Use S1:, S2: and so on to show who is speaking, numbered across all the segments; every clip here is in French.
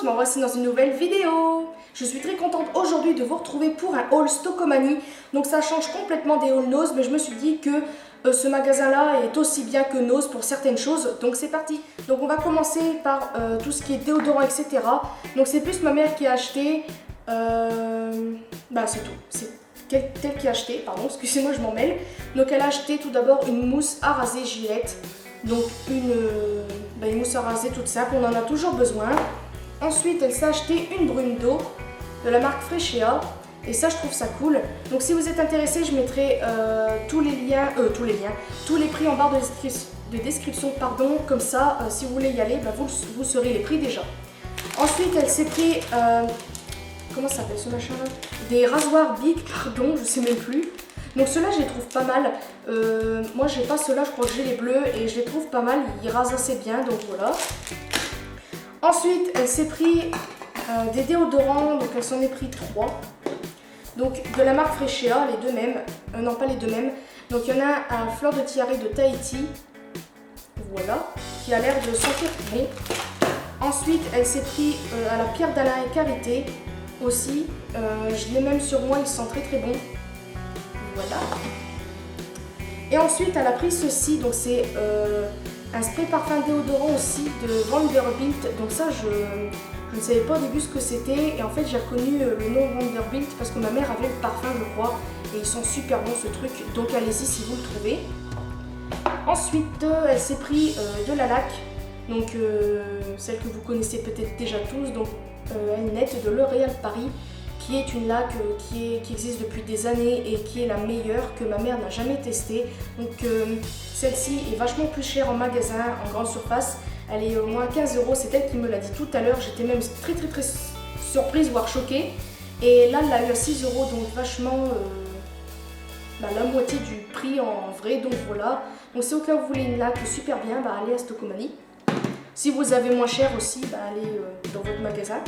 S1: me voici dans une nouvelle vidéo. Je suis très contente aujourd'hui de vous retrouver pour un haul Stockomanie. Donc ça change complètement des hauls Nose, mais je me suis dit que ce magasin-là est aussi bien que Nose pour certaines choses. Donc c'est parti. Donc on va commencer par tout ce qui est déodorant, etc. Donc c'est plus ma mère qui a acheté. C'est tout. C'est tel qui a acheté, pardon, excusez-moi, je m'en mêle. Donc elle a acheté tout d'abord une mousse à raser Gillette. Donc une mousse à raser toute simple, on en a toujours besoin. Ensuite, elle s'est acheté une brume d'eau de la marque Freshéa. Et ça, je trouve ça cool. Donc si vous êtes intéressé, je mettrai tous les prix en barre de description, pardon. Comme ça, si vous voulez y aller, vous saurez les prix déjà. Ensuite, elle s'est pris, comment ça s'appelle ce machin-là? Des rasoirs Bic, pardon, je sais même plus. Donc ceux-là, je les trouve pas mal. Moi, j'ai pas ceux-là, je crois que j'ai les bleus et je les trouve pas mal. Ils rasent assez bien, donc voilà. Ensuite, elle s'est pris des déodorants, donc elle s'en est pris 3. Donc de la marque Freshéa, les deux mêmes. Non, pas les deux mêmes. Donc il y en a un à fleur de tiare de Tahiti. Voilà, qui a l'air de sentir bon. Ensuite, elle s'est pris à la pierre d'Alain et Karité aussi. Je l'ai même sur moi, il sent très très bon. Voilà. Et ensuite, elle a pris ceci. Donc c'est un spray parfum déodorant aussi de Vanderbilt. Donc ça, je ne savais pas au début ce que c'était. Et en fait, j'ai reconnu le nom Vanderbilt parce que ma mère avait le parfum, je crois. Et ils sont super bons ce truc. Donc allez-y si vous le trouvez. Ensuite, elle s'est pris de la laque. Donc celle que vous connaissez peut-être déjà tous. Donc L-Net de L'Oréal Paris, qui est une laque qui existe depuis des années et qui est la meilleure, que ma mère n'a jamais testée. Donc celle-ci est vachement plus chère en magasin, en grande surface. Elle est au moins 15 €, c'est elle qui me l'a dit tout à l'heure. J'étais même très surprise, voire choquée. Et là, elle l'a eu à 6 €, donc vachement la moitié du prix en vrai. Donc voilà. Donc si au cas où vous voulez une laque super bien, allez à Stockomanie. Si vous avez moins cher aussi, allez dans votre magasin.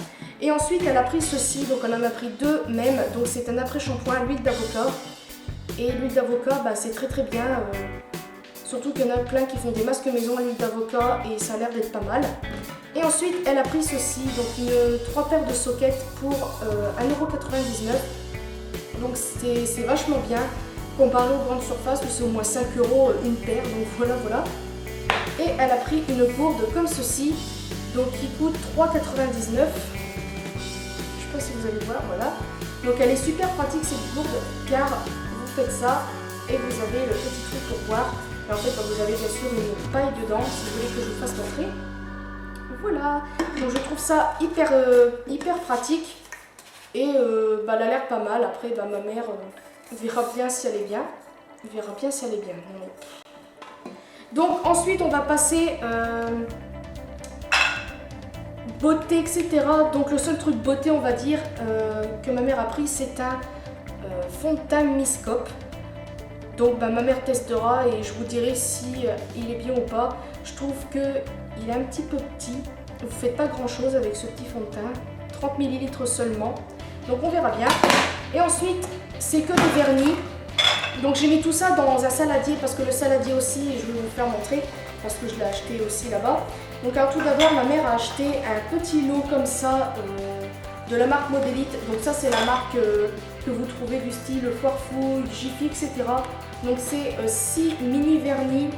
S1: Et ensuite, elle a pris ceci, donc on en a pris deux même. Donc c'est un après-shampoing, l'huile d'avocat. Et l'huile d'avocat, c'est très bien. Surtout qu'il y en a plein qui font des masques maison à l'huile d'avocat et ça a l'air d'être pas mal. Et ensuite, elle a pris ceci, donc 3 paires de sockets pour 1,99 €. Donc c'est vachement bien. Comparé aux grandes surfaces où c'est au moins 5 € une paire. Donc voilà. Et elle a pris une gourde comme ceci, donc qui coûte 3,99 €. Je sais pas si vous allez voir, voilà. Donc elle est super pratique cette gourde, car vous faites ça et vous avez le petit truc pour boire. Et en fait, vous avez bien sûr une paille dedans, si vous voulez que je vous fasse l'entrée. Voilà, donc je trouve ça hyper pratique. Et elle a l'air pas mal. Après, ma mère verra bien si elle est bien. Donc ensuite on va passer beauté, etc. Donc le seul truc beauté, on va dire, que ma mère a pris, c'est un fond de teint Miscope. Donc ma mère testera et je vous dirai si il est bien ou pas. Je trouve qu'il est un petit peu petit. Vous ne faites pas grand chose avec ce petit fond de teint. 30 ml seulement. Donc on verra bien. Et ensuite, c'est que des vernis. Donc j'ai mis tout ça dans un saladier parce que le saladier aussi, je vais vous faire montrer parce que je l'ai acheté aussi là-bas. Donc alors, tout d'abord, ma mère a acheté un petit lot comme ça de la marque Modélite. Donc ça, c'est la marque que vous trouvez du style Foirefouille, Jiffy, etc. Donc c'est 6 mini vernis,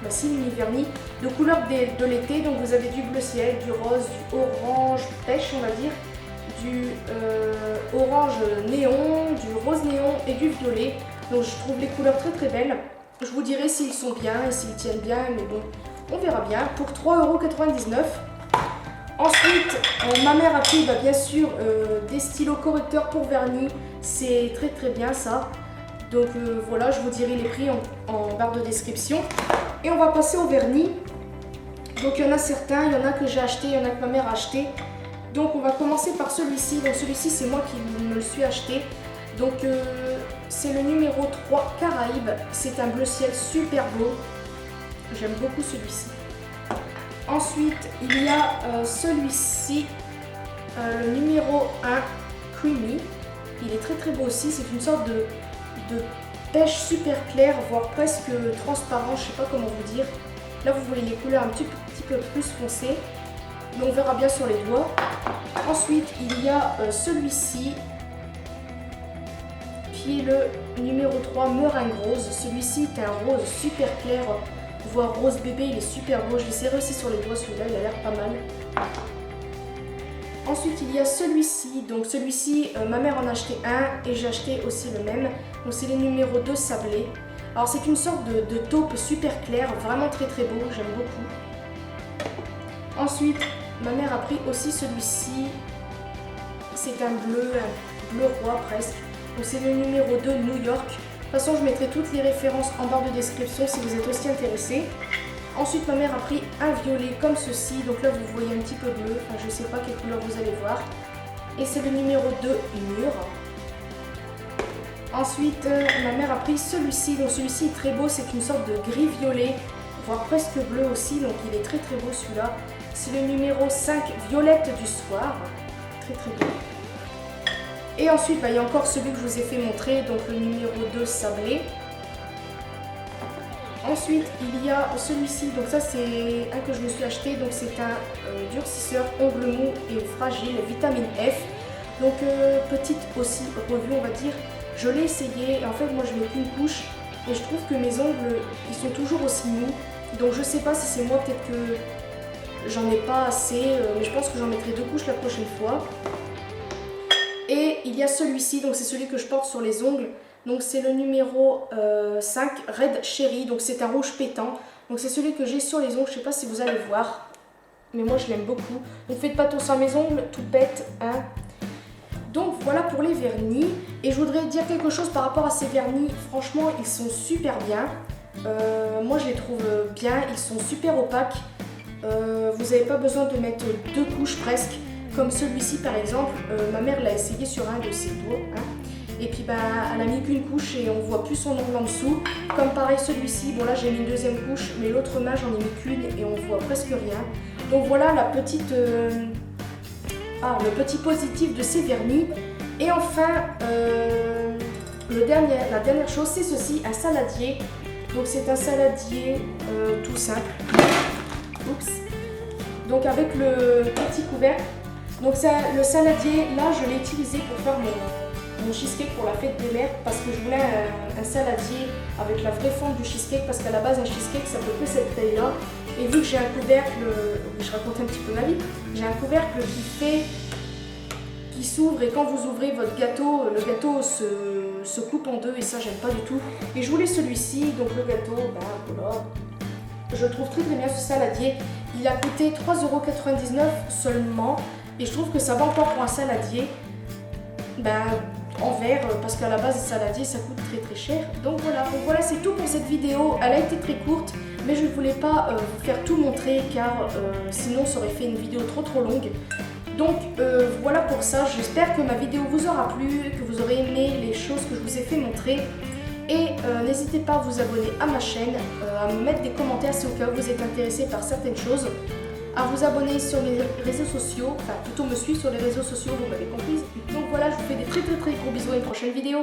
S1: 6 mini vernis de couleur de l'été. Donc vous avez du bleu ciel, du rose, du orange pêche, on va dire, du orange néon, du rose néon et du violet. Donc je trouve les couleurs très belles. Je vous dirai s'ils sont bien et s'ils tiennent bien, mais bon, on verra bien. Pour 3,99 €. Ensuite, ma mère a pris bien sûr des stylos correcteurs pour vernis. C'est très bien ça. Donc voilà, je vous dirai les prix en barre de description. Et on va passer au vernis. Donc il y en a certains, il y en a que j'ai acheté, il y en a que ma mère a acheté. Donc on va commencer par celui-ci. Donc celui-ci, c'est moi qui me le suis acheté. Donc c'est le numéro 3 Caraïbes. C'est un bleu ciel super beau. J'aime beaucoup celui-ci. Ensuite, il y a celui-ci, le numéro 1 Creamy. Il est très beau aussi. C'est une sorte de pêche super claire, voire presque transparent. Je sais pas comment vous dire. Là, vous voyez les couleurs un petit peu plus foncées. mais on verra bien sur les doigts. Ensuite, il y a celui-ci, qui est le numéro 3, meringue rose. Celui-ci est un rose super clair, voire rose bébé, il est super beau. Je l'ai serré aussi sur les doigts, celui-là, il a l'air pas mal. Ensuite, il y a celui-ci. Donc celui-ci, ma mère en a acheté un et j'ai acheté aussi le même. Donc c'est le numéro 2 sablé. Alors c'est une sorte de taupe super claire, vraiment très très beau, j'aime beaucoup. Ensuite, ma mère a pris aussi celui-ci. C'est un bleu roi presque. Donc c'est le numéro 2 New York. De toute façon, je mettrai toutes les références en barre de description si vous êtes aussi intéressés. Ensuite, ma mère a pris un violet comme ceci. Donc là, vous voyez un petit peu bleu. Enfin, je ne sais pas quelle couleur vous allez voir. Et c'est le numéro 2 mûr. Ensuite, ma mère a pris celui-ci. Donc celui-ci est très beau. C'est une sorte de gris-violet, voire presque bleu aussi. Donc il est très très beau celui-là. C'est le numéro 5 Violette du soir. Très très beau. Et ensuite, il y a encore celui que je vous ai fait montrer. Donc le numéro 2 sablé. Ensuite, il y a celui-ci, donc ça c'est un que je me suis acheté, donc c'est un durcisseur ongles mous et fragile, vitamine F. Donc petite aussi revue on va dire, je l'ai essayé et en fait moi je mets qu'une couche et je trouve que mes ongles ils sont toujours aussi mous. Donc je sais pas si c'est moi, peut-être que j'en ai pas assez, mais je pense que j'en mettrai 2 couches la prochaine fois. Et il y a celui-ci, donc c'est celui que je porte sur les ongles. Donc c'est le numéro 5 Red Cherry, donc c'est un rouge pétant. Donc c'est celui que j'ai sur les ongles, je sais pas si vous allez voir, mais moi je l'aime beaucoup. Donc faites pas tous à mes ongles, tout bête, hein. Donc voilà pour les vernis. Et je voudrais dire quelque chose par rapport à ces vernis, franchement ils sont super bien. Moi je les trouve bien, ils sont super opaques. Vous n'avez pas besoin de mettre 2 couches presque, comme celui-ci par exemple. Ma mère l'a essayé sur un de ses doigts, hein. Et puis elle a mis qu'une couche et on voit plus son ongle en dessous. Comme pareil celui-ci, bon là j'ai mis une 2e couche, mais l'autre main j'en ai mis qu'une et on voit presque rien. Donc voilà la petite, le petit positif de ces vernis. Et enfin, la dernière chose c'est ceci, un saladier. Donc c'est un saladier tout simple. Oups. Donc avec le petit couvercle. Donc le saladier, là je l'ai utilisé pour faire mon cheesecake pour la fête des mères parce que je voulais un saladier avec la vraie forme du cheesecake parce qu'à la base un cheesecake c'est à peu près cette taille là et vu que j'ai un couvercle, je raconte un petit peu ma vie, j'ai un couvercle qui s'ouvre et quand vous ouvrez votre gâteau, le gâteau se coupe en deux et ça j'aime pas du tout et je voulais celui-ci, donc le gâteau, voilà. Je le trouve très très bien ce saladier, il a coûté 3,99 € seulement et je trouve que ça va encore pour un saladier. En verre parce qu'à la base les saladiers ça coûte très très cher. Donc voilà c'est tout pour cette vidéo. Elle a été très courte mais je ne voulais pas vous faire tout montrer car sinon ça aurait fait une vidéo trop longue. Donc voilà pour ça, j'espère que ma vidéo vous aura plu, que vous aurez aimé les choses que je vous ai fait montrer. Et n'hésitez pas à vous abonner à ma chaîne, à me mettre des commentaires si au cas où vous êtes intéressé par certaines choses, à vous abonner sur mes réseaux sociaux, enfin plutôt me suivre sur les réseaux sociaux, vous m'avez compris. Donc voilà, je vous fais des très gros bisous à une prochaine vidéo.